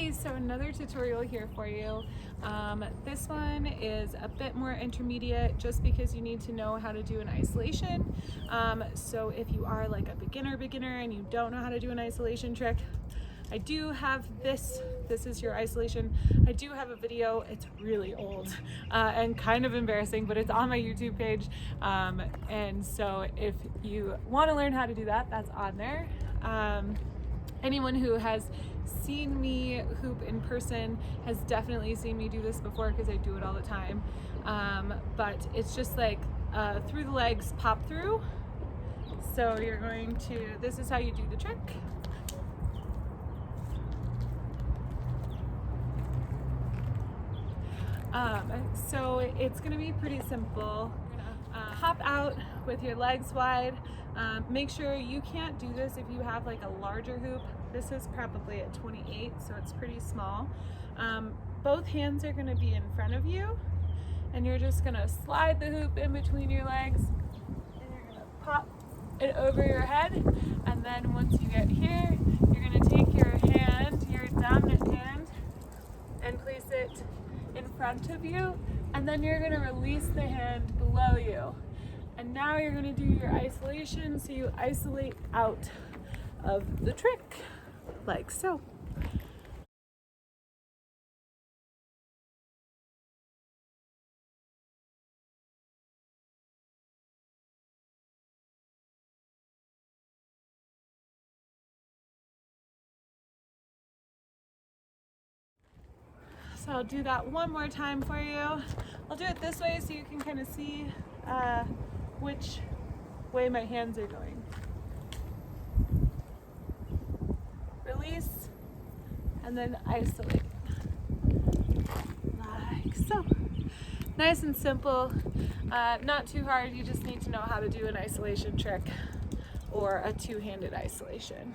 Hey, so another tutorial here for you. This one is a bit more intermediate just because you need to know how to do an isolation. So if you are like a beginner and you don't know how to do an isolation trick, I do have this is your isolation. I do have a video, it's really old and kind of embarrassing, but it's on my YouTube page. And so if you want to learn how to do that, that's on there. Anyone who has seen me hoop in person has definitely seen me do this before because I do it all the time. But it's just like through the legs, pop through. So you're going to, this is how you do the trick. So it's going to be pretty simple. Hop out with your legs wide. Make sure you can't do this if you have like a larger hoop. This is probably at 28, so it's pretty small. Both hands are going to be in front of you, and you're just going to slide the hoop in between your legs, and you're going to pop it over your head. And then once you get here, you're going to take your hand, your dominant hand, and place it in front of you, and then you're going to release the hand below you. And now you're going to do your isolation, so you isolate out of the trick, like so. So I'll do that one more time for you. I'll do it this way so you can kind of see which way my hands are going. Release, and then isolate. Like so. Nice and simple, not too hard. You just need to know how to do an isolation trick or a two-handed isolation.